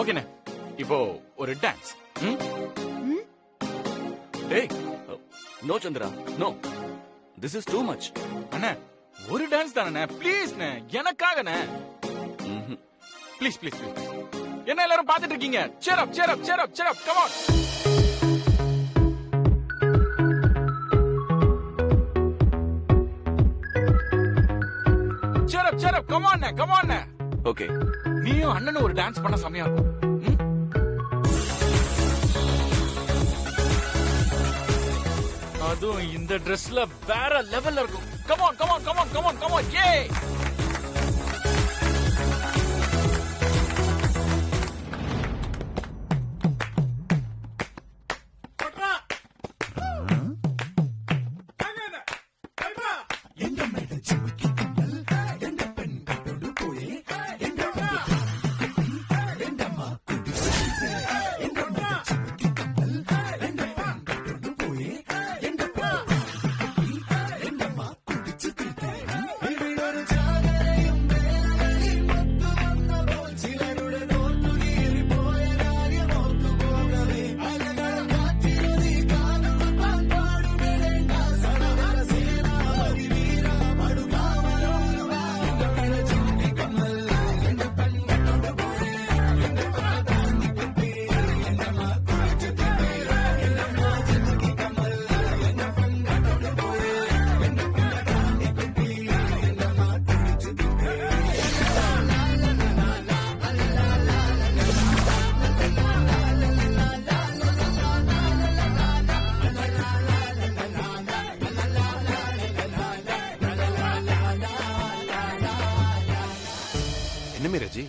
ஓகேண்ணே, இப்போ ஒரு டான்ஸ். டேய் no Chandra, no, this is too much. அண்ணே ஒரு டான்ஸ் தானே, ப்ளீஸ்ண்ணே, எனக்காகண்ணே. Please please please. என்ன எல்லாரும் பாத்துட்டு இருக்கீங்க? cheer up, cheer up, cheer up, cheer up, come on. cheer up, cheer up, come on, come on. Okay, நீயும் அண்ணனும் ஒரு டான்ஸ் பண்ண செமையா இருக்கும். அதுவும் இந்த Dressல வேற லெவல்ல இருக்கும். come on, come on, come on, come on, come on, yay. என்ன மீராஜி,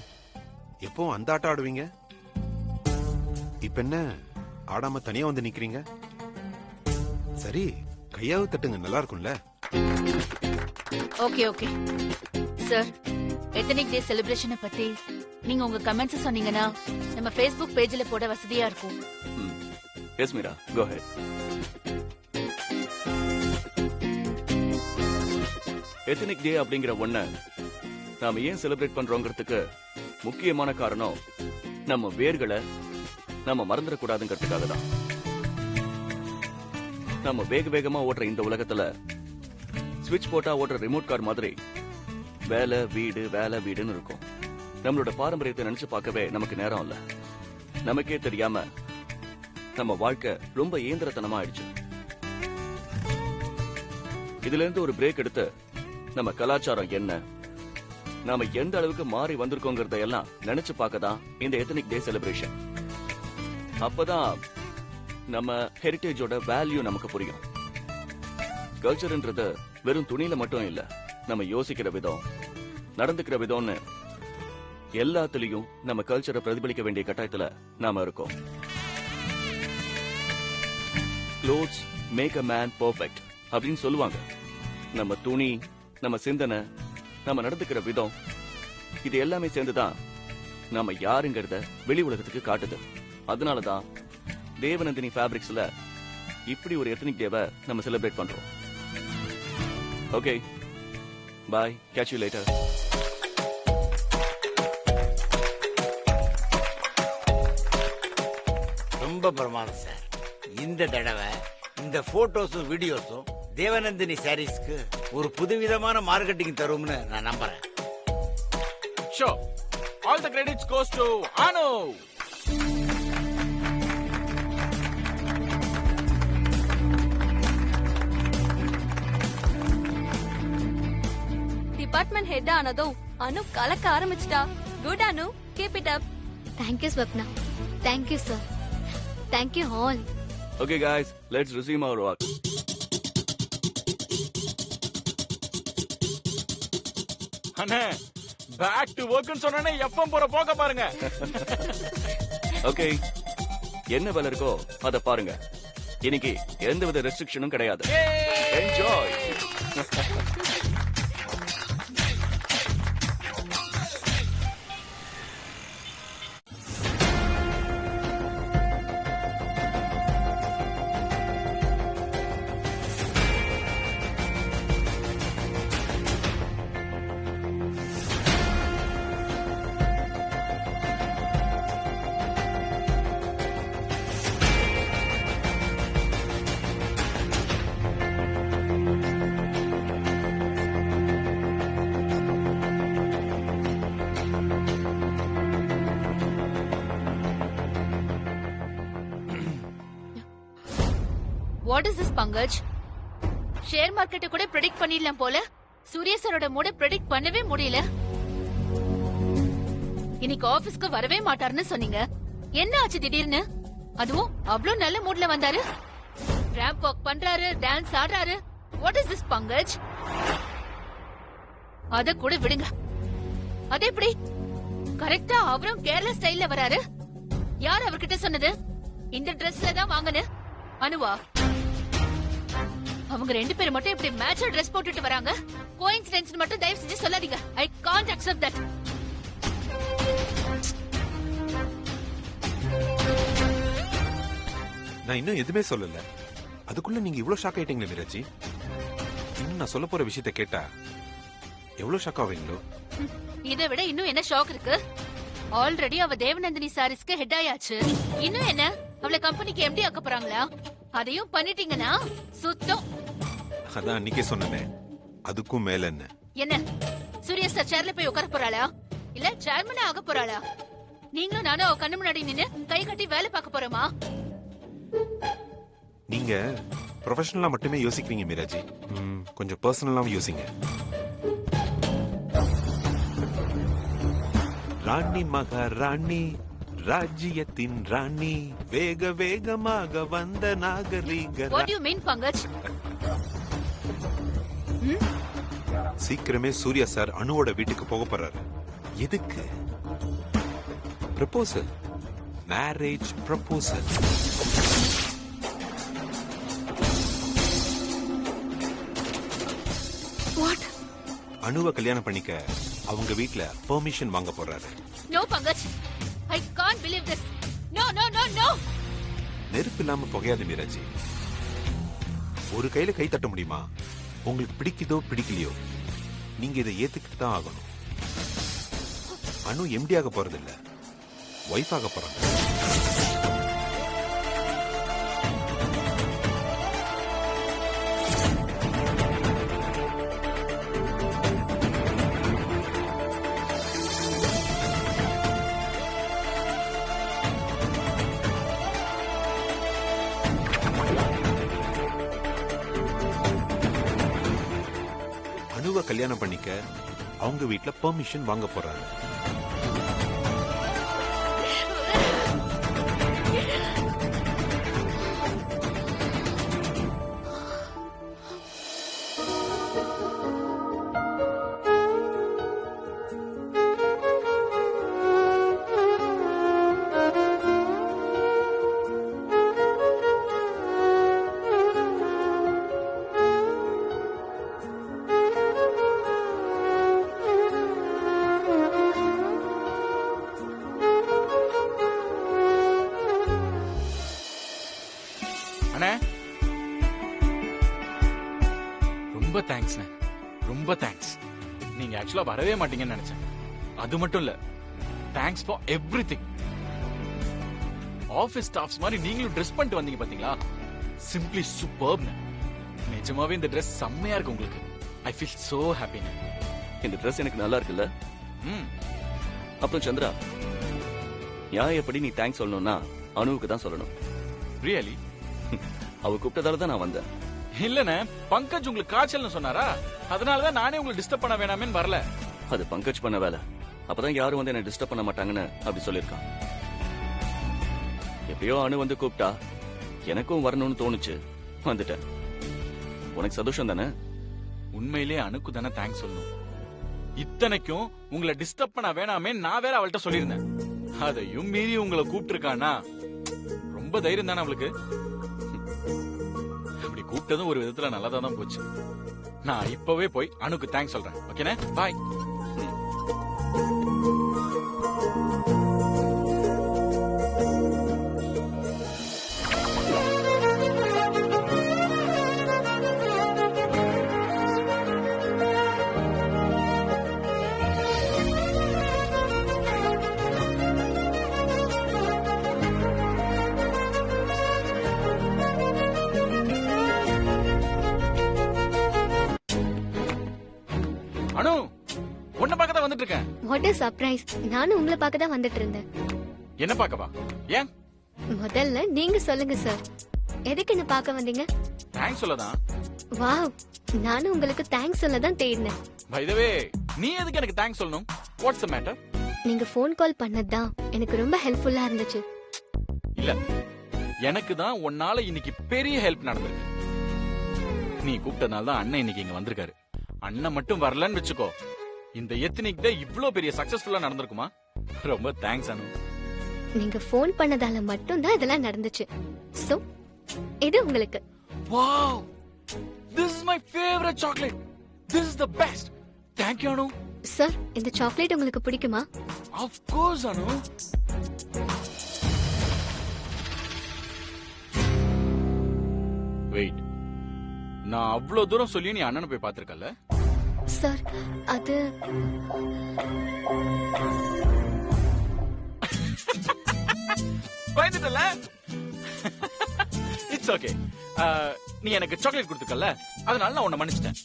எப்போ அந்த ஆட்டம் ஆடுவீங்க? இப்ப என்ன ஆடாம தனியா வந்து நிக்கிறீங்க? சரி, கையாவது தட்டுங்க, நல்லா இருக்கும்ல. ஓகே ஓகே சார், எத்தனிக் டே செலிப்ரேஷனை பத்தி நீங்க உங்க கமெண்ட்ஸ் சொன்னீங்கன்னா நம்ம Facebook பேஜ்ல போட வசதியா இருக்கும். எஸ் மீரா, கோ ஹெட். எத்தனிக் டே அப்படிங்கிற ஒண்ண நாம ஏன் செலிப்ரேட் பண்றோங்கிறதுக்கு முக்கியமான காரணம் நம்ம வேர்களை நம்ம மறந்துடக்கூடாதுங்கிறதுக்காக தான். நம்ம வேக வேகமா ஓடுற இந்த உலகத்துல ஸ்விட்ச் போட்டா ஓடுற ரிமோட் கார் மாதிரி வேலை வீடு வேலை வீடுன்னு இருக்கும். நம்மளோட பாரம்பரியத்தை நினைச்சு பார்க்கவே நமக்கு நேரம் இல்ல. நமக்கே தெரியாம நம்ம வாழ்க்கை ரொம்ப இயந்திரத்தனமா ஆயிடுச்சு. இதுல இருந்து ஒரு பிரேக் எடுத்து நம்ம கலாச்சாரம் என்ன, நாம எந்த அளவுக்கு மாறி வந்திருக்கோங்கிறத எல்லாம் நினைச்சு பார்க்கதான் இந்த எத்தனிக் டே செலிப்ரேஷன். அப்பதான் நம்ம ஹெரிட்டேஜோட வேல்யூ நமக்கு புரியும். கல்ச்சர்ன்றது வெறும் துணியில மட்டும் இல்ல, நம்ம யோசிக்கிற விதம், நடந்துக்கிற விதம்னு எல்லாத்துலயும் நம்ம கல்ச்சரை பிரதிபலிக்க வேண்டிய கட்டாயத்துல நாம இருக்கோம். Clothes make a man perfect அப்படின்னு சொல்லுவாங்க. நம்ம துணி, நம்ம சிந்தனை, நம்ம நடந்துக்கிற விதம், இது எல்லாமே சேர்ந்துதான் நாம யாருங்கிறத வெளி உலகத்துக்கு காட்டுது. அதனாலதான் தேவநந்தினி ஃபேப்ரிக்ஸ்ல இப்படி ஒரு எத்னிக் டேவை நம்ம செலிப்ரேட் பண்றோம். Okay, bye, catch you later. ரொம்ப பிரமாதம் சார். இந்த தடவை இந்த போட்டோஸும் வீடியோஸும் தேவநந்தினி சாரீஸ்க்கு ஒரு புதுவிதமான மார்க்கெட்டிங் தரும்னு நான் நம்புறேன். Sure. All the credits goes to Anu. Department head ஆனதும் அனு கலக்க ஆரம்பிச்சிட்டா. Good Anu, keep it up. Thank you Swapna. Thank you sir. Thank you all. Okay guys, let's resume our work. அண்ணே, பேக் டு வர்க்னு சொன்னனே FM போற போக பாருங்க. Okay, என்ன வேலை இருக்கோ அத பாருங்க. இன்னைக்கு எந்தவித ரெஸ்ட்ரிக்ஷனும் கிடையாது. Enjoy. What is this Pankaj? Share மார்க்கெட்டை கூட ப்ரெடிக்ட் பண்ணிடலாம் போல, சூர்யா சாரோட மூட ப்ரெடிக்ட் பண்ணவே முடியல. இன்னைக்கு ஆபீஸ்க்கு வரவே மாட்டாருன்னு சொன்னீங்க, என்ன ஆச்சு திடீர்னு? அதுவும் அவ்ளோ நல்ல மூட்ல வந்தாரு, ரேம்ப் வாக் பண்றாரு, டான்ஸ் ஆடுறாரு. What is this Pankaj? அத கூட விடுங்க, அது எப்படி கரெக்டா அவரும் கேரளா ஸ்டைல்ல வராரு? யார் அவர்கிட்ட சொன்னது இந்த ட்ரெஸ்ல தான் வாங்கன்னு? அனுவா? அவங்க ரெண்டு பேரும் மட்டும் இப்படி மேட்சா ட்ரெஸ் போட்டுட்டு வராங்க. கோயின்சிடென்ஸ் மட்டும் தயவு செஞ்சு சொல்லாதீங்க. I can't accept that. நான் இன்னும் எதுவுமே சொல்லல, அதுக்குள்ள நீங்க இவ்ளோ ஷாக் ஆயிட்டீங்களே மீராஜி. இன்னும் நான் சொல்ல போற விஷயத்தை கேட்டா எவ்வளவு ஷாக் ஆவீங்களோ? இதை விட இன்னும் என்ன ஷாக் இருக்கு? ஆல்ரெடி அவ தேவநந்தினி சாரீஸ்க்கு ஹெட் ஆயாச்சு. இன்னும் என்ன, அவளை கம்பெனிக்கு எம்டி ஆக்க போறாங்களா? அதையும் பண்ணிட்டீங்கன்னா சுத்தம். அதான் அன்னைக்கே சொன்னேனே, அதுக்கும் மேல என்ன? என்ன சூர்யா சார் சேர்ல போய் உட்கார போறாளா, இல்ல சேர்மனா ஆக போறாளா? நீங்களும் நானும் அவ கண்ணு முன்னாடி நின்னு கை கட்டி வேலை பார்க்க போறோமா? நீங்க ப்ரொஃபஷனலா மட்டுமே யோசிக்கிறீங்க மீராஜி, கொஞ்சம் பர்சனலாவும் யோசிங்க. ராணி மகாராணி, ராஜ்யத்தின் ராணி, வேக வேகமாக வந்த நாகரீக. What do you mean, Pankaj? சீக்கிரமே சூர்யா சார் அனுவோட வீட்டுக்கு போக போறாரு. எதுக்கு? Proposal, marriage proposal. What? அனுவை கல்யாணம் பண்ணிக்க அவங்க வீட்ல பெர்மிஷன் வாங்க போறாரு. No, Pankaj. I can't believe this. No, no, no, no. நெருப்பு இல்லாம புகையாது மீராஜி. ஒரு கையில கை தட்ட முடியுமா? உங்களுக்கு பிடிக்குதோ பிடிக்கலையோ நீங்க இதை ஏத்துக்கிட்டு தான் ஆகணும். அனு எம்டி ஆக போறது இல்ல, வைஃப் ஆக போறாங்க. அனுவை கல்யாணம் பண்ணிக்க அவங்க வீட்ல பெர்மிஷன் வாங்க போறாங்க. அண்ணே, ரொம்ப தேங்க்ஸ், ரொம்ப தேங்க்ஸ். நீங்க ஆக்சுவலா வரவே மாட்டீங்கன்னு நினைச்சேன். அது மட்டும் இல்ல, thanks for everything. Office staffs மாதிரி நீங்களும் ட்ரெஸ் பண்ணிட்டு வந்தீங்க பாத்தீங்களா, சிம்பிளி சூப்பர்ப். நிஜமாவே இந்த ட்ரெஸ் செம்மையா இருக்கு உங்களுக்கு. I feel so happy. இந்த ட்ரெஸ் எனக்கு நல்லா இருக்குல்ல? அப்புறம் சந்திரா, யா எப்படி நீ தேங்க்ஸ் சொல்லணும்னா அனுவுக்கு தான் சொல்லணும். ரியலி? அவ கூப்பிட்டதால தான் நான் வந்தேன். இல்லனே, பங்கஜ் உங்களுக்கு காய்ச்சல்னு சொன்னாரா, அதனாலதான் நானே உங்களை டிஸ்டர்ப் பண்ண வேணாமேன்னு வரல. அது பங்கஜ் பண்ண வேலை. அப்பதான் யாரும் வந்து என்ன டிஸ்டர்ப் பண்ண மாட்டாங்கன்னு அப்படி சொல்லிருக்கான். எப்படியோ அனு வந்து கூப்பிட்டா எனக்கும் வரணும்னு தோணுச்சு, வந்துட்டேன். உனக்கு சந்தோஷம் தானே? உண்மையிலே அனுக்கு தானே தேங்க்ஸ் சொல்லணும். இத்தனைக்கும் உங்களை டிஸ்டர்ப் பண்ண வேணாமே நான் வேற அவள்கிட்ட சொல்லியிருந்தேன். அதையும் மீறி உங்களை கூப்பிட்டுருக்கானா, ரொம்ப தைரியம் தானே அவளுக்கு. அப்படி கூப்பிட்டதும் ஒரு விதத்துல நல்லதா தான் போச்சு. நான் இப்பவே போய் அனுக்கு தேங்க்ஸ் சொல்றேன். ஓகேனா? பாய். அனு, உன்னை பார்க்க தான் வந்துட்டு இருக்கேன். What a surprise. நானும் உங்களை பார்க்க தான் வந்துட்டு இருந்தேன். என்ன பார்க்கவா? ஏன்? முதல்ல நீங்க சொல்லுங்க சார், எதுக்கு என்ன பார்க்க வந்தீங்க? தேங்க்ஸ் சொல்லதான். வாவ், நானும் உங்களுக்கு தேங்க்ஸ் சொல்ல தான் தேடினேன். பை த வே, நீ எதுக்கு எனக்கு தேங்க்ஸ் சொல்லணும்? What's the matter? நீங்க ஃபோன் கால் பண்ணதுதான் எனக்கு ரொம்ப ஹெல்ப்ஃபுல்லா இருந்துச்சு. இல்ல, எனக்கு தான் உன்னால இன்னைக்கு பெரிய ஹெல்ப் நடந்திருக்கு. நீ கூப்பிட்டனால தான் அண்ணன் இன்னைக்கு இங்க வந்திருக்காரு. அண்ணன் மட்டும் வரலன்னு வெச்சுக்கோ, இந்த எத்னிக் டே இவ்ளோ பெரிய சக்சஸ்ஃபுல்லா நடந்திருக்குமா? ரொம்ப தேங்க்ஸ் அனு. நீங்க ஃபோன் பண்ணதால மட்டும் தான் இதெல்லாம் நடந்துச்சு. சோ இது உங்களுக்கு. Wow, this is my favorite chocolate. This is the best. Thank you Anu. Sir, இந்த சாக்லேட் உங்களுக்கு பிடிக்குமா? Of course Anu. வெயிட், நான் அவ்ளோ தூரம் சொல்லி நீ அண்ணனை போய் பாத்திருக்கல? சார், அது பயந்துட்டல? It's okay. நீ எனக்கு சாக்லேட் கொடுத்துக்கல, அதனால நான் உன்னை மன்னிச்சிட்டேன்.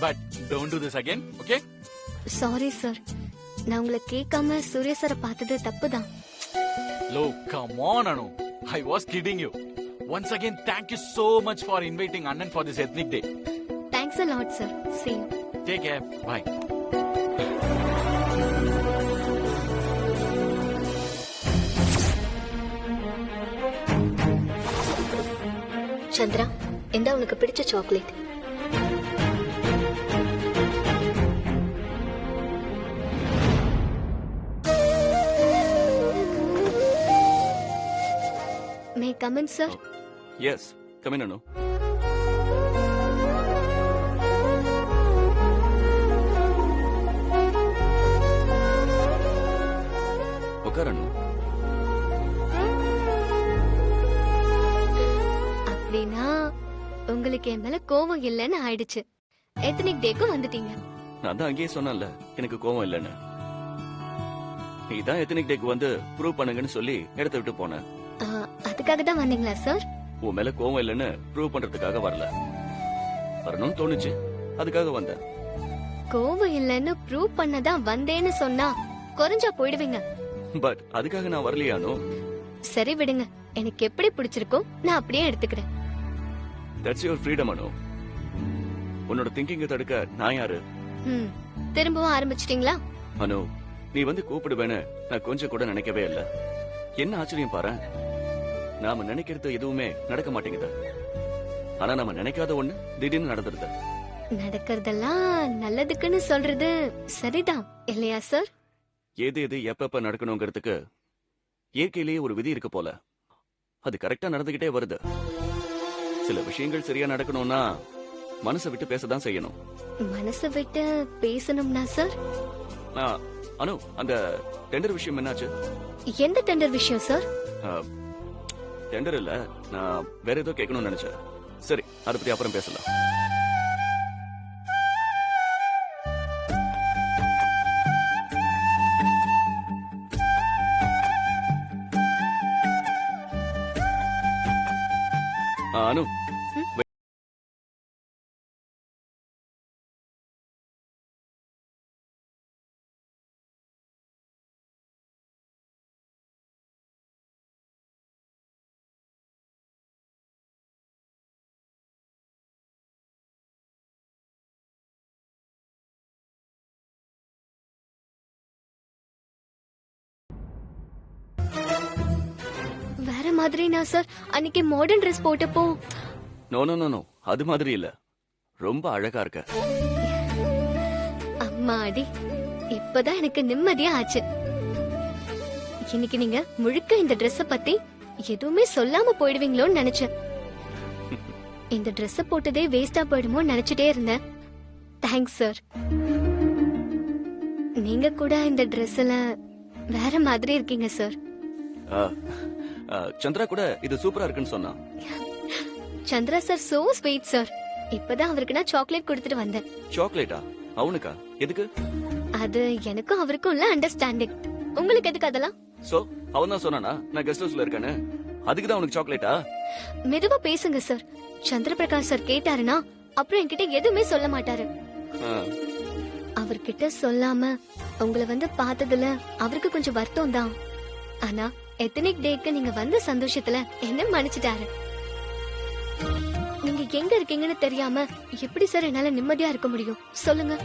But don't do this again, okay? Sorry sir, நான் உங்களை கேட்காம சூர்யா சாரை பார்த்தது தப்புதான். லோ, come on Anu. I was kidding you. Once again, thank you so much for inviting Annan for this ethnic day. Thanks a lot sir. See you. Take care. Bye. Chandra, இந்த உனக்கு பிடிச்ச chocolate. May come in sir? Yes, come in Anu. உட்கார் அனு. அப்படின்னா உங்களுக்கு என் மேல கோவம் இல்லைன்னு ஆயிடுச்சு. எத்தனிக் டேக்கும் வந்துட்டீங்க. நான் தான் அங்கேயே சொன்னேன்ல, எனக்கு கோவம் இல்லைன்னு. நீ தான் எத்தனிக் டேக்கு வந்து ப்ரூவ் பண்ணுங்கன்னு சொல்லி இடத்த விட்டு போனேன். அதுக்காக தான் வந்தீங்களா சார்? உன் மேல கோவம் இல்லைன்னு ப்ரூவ் பண்றதுக்காக வரல, வரணும்னு தோணுச்சு, அதுக்காக வந்தேன். கோவம் இல்லைன்னு ப்ரூவ் பண்ணதான் வந்தேன்னு சொன்னா குறைஞ்சா போயிடுவீங்க. பட் அதுக்காக நான் வரலையானோ. சரி விடுங்க, எனக்கு எப்படி பிடிச்சிருக்கோ நான் அப்படியே எடுத்துக்கிறேன். தட்ஸ் யுவர் ஃப்ரீடம் அனு. உன்னோட திங்கிங்க தடுக்க நான் யாரு? திரும்பவும் ஆரம்பிச்சிட்டீங்களா? அனு, நீ வந்து கூப்பிடுவேன்னு நான் கொஞ்சம் கூட நினைக்கவே இல்ல. என்ன ஆச்சரியம் பாரு, நாம நினைக்கிறது எதுவுமே நடக்க மாட்டேங்குது. ஆனா நாம நினைக்காத ஒண்ணு திடீர்னு நடந்துருது. நடக்கிறதெல்லாம் நல்லதுக்குன்னு சொல்றது சரிதான் இல்லையா சார்? எது எது எப்ப நடக்கணுங்கிறதுக்கு இயற்கையிலேயே ஒரு விதி இருக்கு போல. அது கரெக்டா நடந்துகிட்டே வருது. சில விஷயங்கள் சரியா நடக்கணும்னா மனசை விட்டு பேசதான் செய்யணும். மனசை விட்டு பேசணும்னா சார்? அனு, அந்த டெண்டர் விஷயம் என்னாச்சு? எந்த டெண்டர் விஷயம் சார்? டெண்டர் இல்ல, நான் வேற ஏதோ கேட்கணும்னு நினைச்சேன். சரி, அதை பத்தி அப்புறம் பேசலாம். அனு, வேற மாதிரினா சார்? அன்னைக்கு மாடர்ன் ட்ரெஸ் போட்டப்போ. நோ நோ நோ நோ, அது மாதிரி இல்ல. ரொம்ப அழகா இருக்க. அம்மாடி, இப்பதான் எனக்கு நிம்மதியா ஆச்சு. இன்னைக்கு நீங்க முழுக்க இந்த ட்ரெஸ் பத்தி எதுவுமே சொல்லாம போயிடுவீங்களோன்னு நினைச்சேன். இந்த ட்ரெஸ் போட்டதே வேஸ்டா போயிடுமோ நினைச்சிட்டே இருந்தேன். Thanks sir. நீங்க கூட இந்த ட்ரெஸ்ல வேற மாதிரி இருக்கீங்க சார். சந்திரா கூட இது சூப்பரா இருக்குன்னு சொன்னா. Chandra sir so sweet sir. இப்பதான் அவருக்கு நான் சாக்லேட் கொடுத்துட்டு வந்தேன். சாக்லேட்டா? அவனுக்கா? எதுக்கு? அது எனக்கும் அவருக்கும் உள்ள அண்டர்ஸ்டாண்டிங். உங்களுக்கு எதுக்கு அதெல்லாம்? சோ அவன் தான் சொன்னானா நான் கெஸ்ட் ஹவுஸ்ல இருக்கேன்னு? அதுக்கு தான் அவனுக்கு சாக்லேட்டா? மெதுவா பேசுங்க சார். சந்திரபிரகாஷ் சார் கேட்டாருன்னா அப்புறம் என்கிட்ட எதுவுமே சொல்ல மாட்டாரு. அவர்கிட்ட சொல்லாம உங்களை வந்து பார்த்ததுல அவருக்கு கொஞ்சம் வருத்தம் தான். ஆனா எத்தனிக் டேக்கு நீங்க வந்த சந்தோஷத்துல என்ன மன்னிச்சிட்டாரு. நீங்க எங்க இருக்கீங்கன்னு தெரியாம எப்படி சார் என்னால நிம்மதியா இருக்க முடியும் சொல்லுங்க.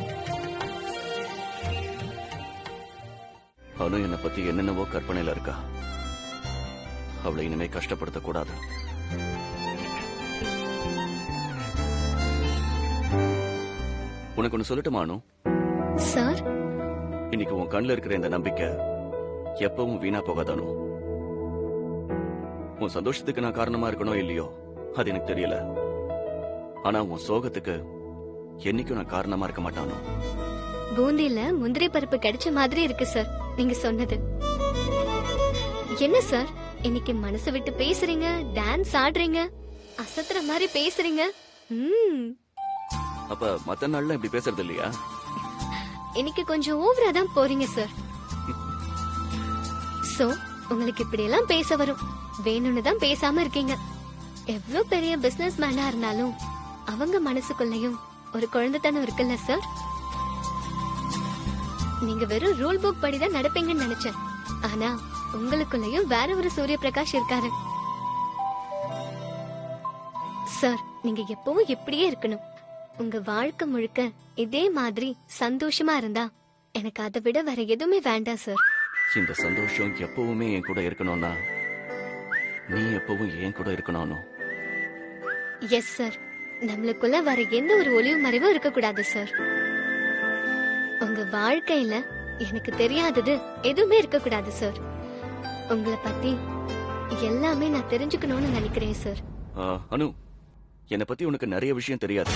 அனு என்னை பத்தி என்னென்னவோ கற்பனையில இருக்கா. அவளை இனிமே கஷ்டப்படுத்த கூடாது. உனக்கு ஒண்ணு சொல்லட்டுமா அனு? சார், இன்னைக்கு உன் கண்ணுல இருக்கிற இந்த நம்பிக்கை எப்பவும் வீணா போகாதானோ. உன் சந்தோஷத்துக்கு நான் காரணமா இருக்கணும் இல்லையோ அது எனக்கு தெரியல. ஆனா உன் சோகத்துக்கு என்னைக்கும் நான் காரணமா இருக்க மாட்டானோ. பூந்தியில முந்திரி பருப்பு கிடைச்ச மாதிரி இருக்கு சார் நீங்க சொன்னது. என்ன சார் இன்னைக்கு மனசு விட்டு பேசுறீங்க, டான்ஸ் ஆடுறீங்க, அசத்துற மாதிரி பேசுறீங்க. அப்ப மத்த நாள்ல இப்படி பேசுறது இல்லையா? இன்னைக்கு கொஞ்சம் ஓவரா தான் போறீங்க சார். சோ உங்களுக்கு இப்படி எல்லாம் பேச வரும், வேணும்னு தான் பேசாம இருக்கீங்க. எவ்வளவு பெரிய பிசினஸ் மேனா இருந்தாலும் அவங்க மனசுக்குள்ளயும் ஒரு குழந்தைத்தனம் இருக்குல்ல சார். நீங்க வெறும் ரூல் புக் படிதான் நடப்பீங்கன்னு நினைச்சேன். ஆனா உங்களுக்குள்ளயும் வேற ஒரு சூரிய பிரகாஷ் இருக்காரு சார். நீங்க எப்பவும் இப்படியே இருக்கணும். உங்க வாழ்க்கை முழுக்க இதே மாதிரி சந்தோஷமா இருந்தா எனக்கு அதை விட வேற எதுவுமே வேண்டாம் சார். இந்த சந்தோஷம் எப்பவுமே என் கூட இருக்கணும்னா நீ எப்பவும் என் கூட இருக்கணும். எஸ் சார், நம்மளுக்குள்ள வேற எந்த ஒரு ஒளிவு மறைவும் இருக்க கூடாது சார். உங்க வாழ்க்கையில எனக்கு தெரியாதது எதுவுமே இருக்க கூடாது சார். உங்களை பத்தி எல்லாமே நான் தெரிஞ்சுக்கணும்னு நினைக்கிறேன் சார். அனு, என்னை பத்தி உனக்கு நிறைய விஷயம் தெரியாது.